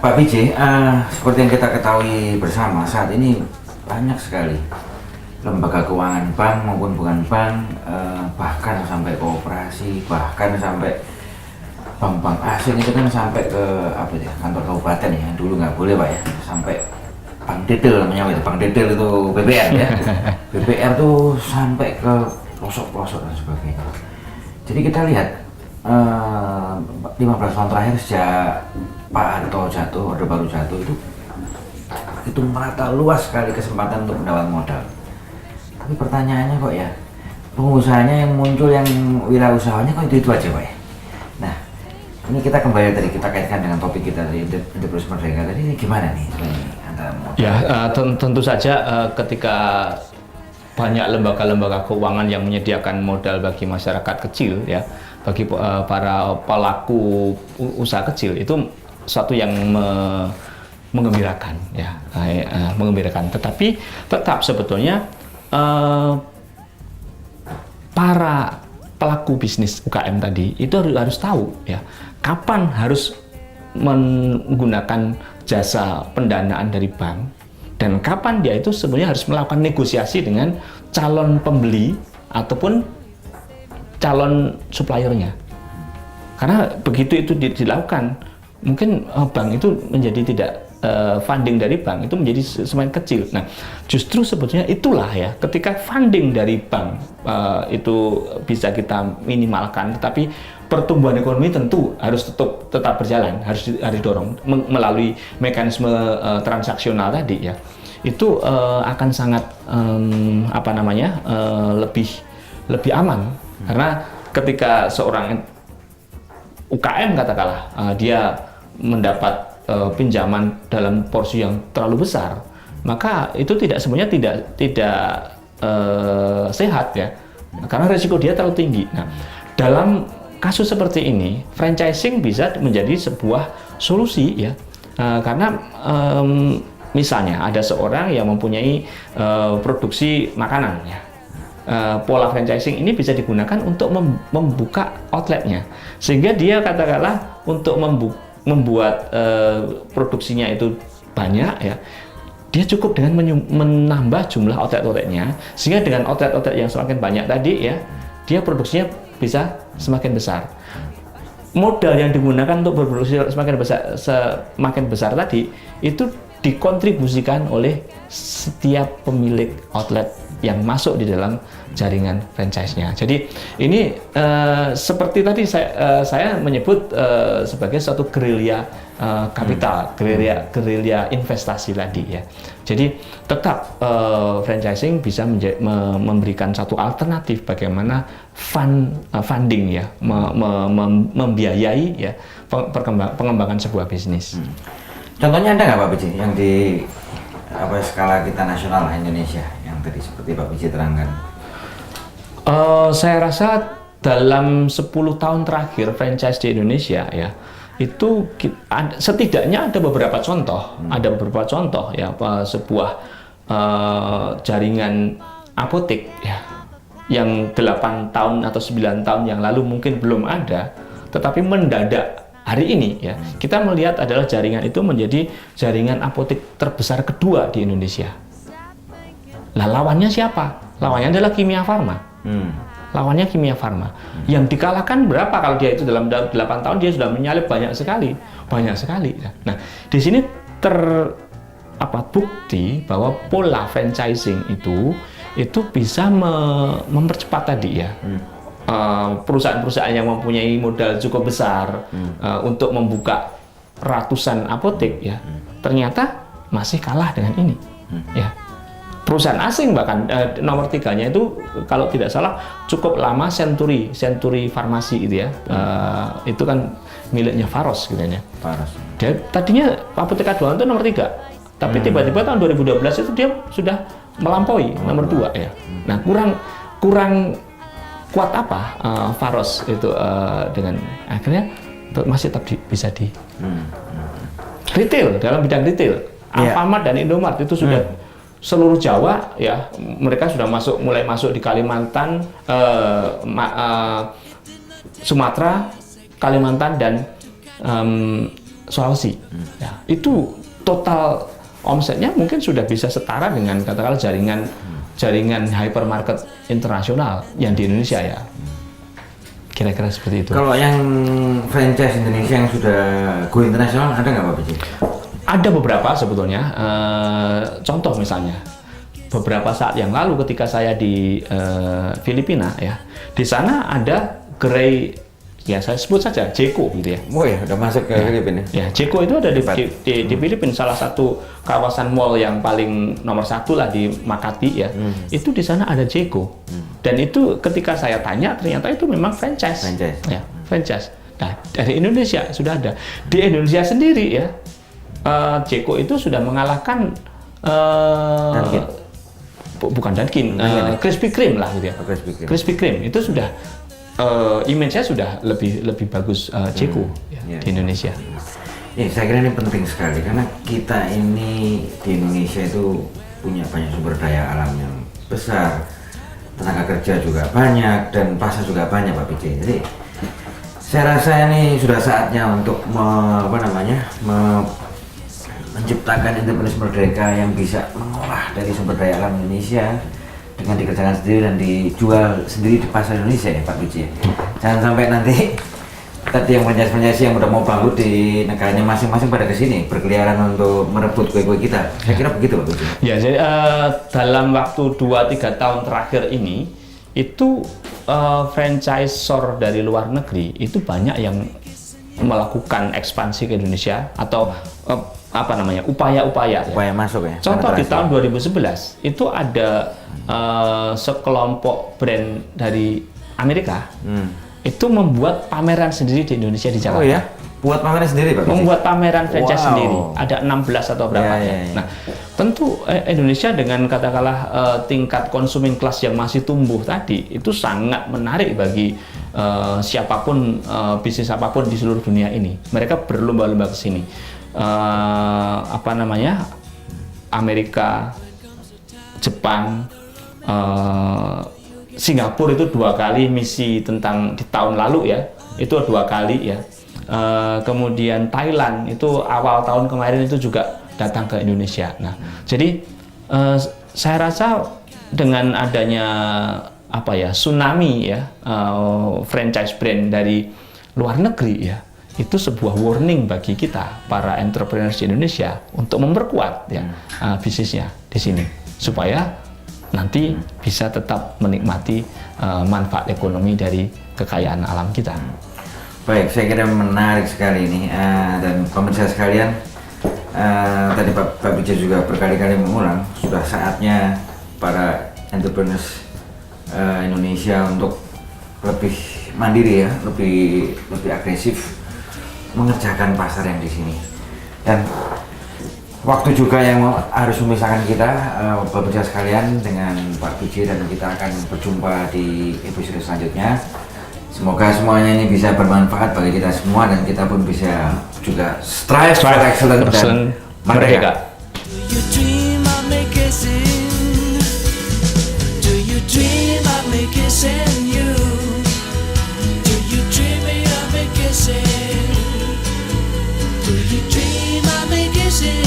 Pak Biji, seperti yang kita ketahui bersama saat ini banyak sekali lembaga keuangan bank maupun bukan bank, bahkan sampai koperasi, bahkan sampai bank-bank asing itu kan sampai ke apa ya, kantor kabupaten ya, dulu nggak boleh Pak ya, sampai bank detail namanya itu, bank detail itu BBR ya, BBR tuh sampai ke pelosok-pelosok dan sebagainya. Jadi kita lihat 15 tahun terakhir sejak Pak Harto jatuh, Orde Baru jatuh itu merata luas sekali kesempatan untuk mendapat modal. Tapi pertanyaannya kok ya, pengusahanya yang muncul, yang wirausahawannya kok itu aja Pak ya. Nah, ini kita kembali tadi kita kaitkan dengan topik kita tadi, entrepreneur merdeka tadi, gimana nih antara modal? Ya, tentu saja ketika banyak lembaga-lembaga keuangan yang menyediakan modal bagi masyarakat kecil ya, bagi para pelaku usaha kecil, itu suatu yang mengembirakan ya, mengembirakan. Tetapi tetap sebetulnya para pelaku bisnis UKM tadi itu harus tahu ya, kapan harus menggunakan jasa pendanaan dari bank dan kapan dia itu sebenarnya harus melakukan negosiasi dengan calon pembeli ataupun calon suppliernya. Karena begitu itu dilakukan, mungkin bank itu menjadi tidak funding dari bank itu menjadi semakin kecil. Nah, justru sebetulnya itulah ya, ketika funding dari bank itu bisa kita minimalkan, tetapi pertumbuhan ekonomi tentu harus tetap berjalan, harus didorong melalui mekanisme transaksional tadi ya. Itu akan sangat lebih aman, karena ketika seorang UKM katakanlah dia mendapat pinjaman dalam porsi yang terlalu besar, maka itu sebenarnya tidak sehat ya, karena risiko dia terlalu tinggi. Nah, dalam kasus seperti ini, franchising bisa menjadi sebuah solusi ya, karena misalnya ada seorang yang mempunyai produksi makanan ya, pola franchising ini bisa digunakan untuk membuka outletnya, sehingga dia katakanlah untuk membuat produksinya itu banyak ya, dia cukup dengan menambah jumlah outlet-outletnya, sehingga dengan outlet-outlet yang semakin banyak tadi ya, dia produksinya bisa semakin besar. Modal yang digunakan untuk berproduksi semakin besar tadi itu dikontribusikan oleh setiap pemilik outlet yang masuk di dalam jaringan franchise-nya. Jadi ini seperti tadi saya menyebut sebagai suatu gerilya kapital, gerilya investasi tadi ya. Jadi tetap franchising bisa memberikan satu alternatif bagaimana funding ya, membiayai ya pengembangan sebuah bisnis. Contohnya ada nggak Pak Biji yang di skala kita nasional Indonesia yang tadi seperti Pak Biji terangkan? Saya rasa dalam 10 tahun terakhir franchise di Indonesia ya, itu setidaknya ada beberapa contoh ya, sebuah jaringan apotek ya yang 8 tahun atau 9 tahun yang lalu mungkin belum ada, tetapi mendadak hari ini ya kita melihat adalah jaringan itu menjadi jaringan apotek terbesar kedua di Indonesia. Lah lawannya siapa? Lawannya adalah Kimia Farma. Lawannya Kimia Farma. Yang dikalahkan berapa kalau dia itu dalam 8 tahun dia sudah menyalip banyak sekali. Nah, di sini bukti bahwa pola franchising itu bisa mempercepat tadi ya. Perusahaan-perusahaan yang mempunyai modal cukup besar untuk membuka ratusan apotek ya, ternyata masih kalah dengan ini ya. Perusahaan asing bahkan nomor 3-nya itu kalau tidak salah cukup lama Century Farmasi itu ya, itu kan miliknya Pharos gitu ya. Pharos. Dia tadinya Apotek Aduan itu nomor 3, tapi tiba-tiba tahun 2012 itu dia sudah melampaui nomor 2 ya. Nah, kurang kuat apa Pharos itu dengan akhirnya masih tetap bisa di retail, dalam bidang retail. Alfamart dan Indomart itu sudah seluruh Jawa ya, mereka sudah mulai masuk di Kalimantan, Sumatera, Kalimantan dan Sulawesi. Ya, itu total omsetnya mungkin sudah bisa setara dengan katakanlah jaringan hypermarket internasional yang di Indonesia ya. Kira-kira seperti itu. Kalau yang franchise Indonesia yang sudah go internasional ada nggak Pak Biji? Ada beberapa sebetulnya. Contoh misalnya, beberapa saat yang lalu ketika saya di Filipina ya, di sana ada gerai, ya saya sebut saja Jeko gitu ya. Oh ya, udah masuk ke Filipina. Ya, Jeko itu ada di Filipina, salah satu kawasan mall yang paling nomor satu lah di Makati ya. Itu di sana ada Jeko. Dan itu ketika saya tanya ternyata itu memang franchise. Ya, franchise. Nah, dari Indonesia sudah ada. Di Indonesia sendiri ya, Jeko itu sudah mengalahkan Dunkin. Bukan Dunkin, Krispy Kreme lah gitu ya. Krispy Kreme itu sudah image-nya sudah lebih bagus Jeko di Indonesia. Ya, saya kira ini penting sekali karena kita ini di Indonesia itu punya banyak sumber daya alam yang besar, tenaga kerja juga banyak dan pasar juga banyak Pak PJ. Jadi saya rasa ini sudah saatnya untuk menciptakan entrepreneur merdeka yang bisa mengolah dari sumber daya alam Indonesia dengan dikerjakan sendiri dan dijual sendiri di pasar Indonesia ya Pak Biji. Jangan sampai nanti tadi yang franchise yang udah mau bangkrut di negaranya masing-masing pada kesini berkeliaran untuk merebut kue-kue kita. Saya kira begitu Pak Biji. Ya, jadi dalam waktu 2-3 tahun terakhir ini itu franchisor dari luar negeri itu banyak yang melakukan ekspansi ke Indonesia atau upaya-upaya masuk ya. Contoh di tahun 2011 itu ada sekelompok brand dari Amerika itu membuat pameran sendiri di Indonesia di Jakarta. Oh ya, buat pameran sendiri Pak? Membuat pameran franchise sendiri. Ada 16 atau berapa ya. Nah, tentu Indonesia dengan katakanlah tingkat konsumen kelas yang masih tumbuh tadi itu sangat menarik bagi siapapun bisnis apapun di seluruh dunia ini. Mereka berlomba-lomba ke sini. Amerika, Jepang, Singapura itu 2 kali misi tentang di tahun lalu ya, itu 2 kali ya. Kemudian Thailand itu awal tahun kemarin itu juga datang ke Indonesia. Nah, jadi saya rasa dengan adanya tsunami ya franchise brand dari luar negeri ya, itu sebuah warning bagi kita para entrepreneurs di Indonesia untuk memperkuat ya bisnisnya di sini supaya nanti bisa tetap menikmati manfaat ekonomi dari kekayaan alam kita. Baik, saya kira menarik sekali ini dan pemirsa sekalian, tadi Pak Bija juga berkali-kali mengulang sudah saatnya para entrepreneurs Indonesia untuk lebih mandiri ya, lebih agresif mengerjakan pasar yang di sini. Dan waktu juga yang harus memisahkan kita, pemirsa sekalian, dengan Pak Biji, dan kita akan berjumpa di episode selanjutnya. Semoga semuanya ini bisa bermanfaat bagi kita semua dan kita pun bisa juga strive for excellence dan merdeka. Do you dream of making you? Do you dream of making Do you dream of making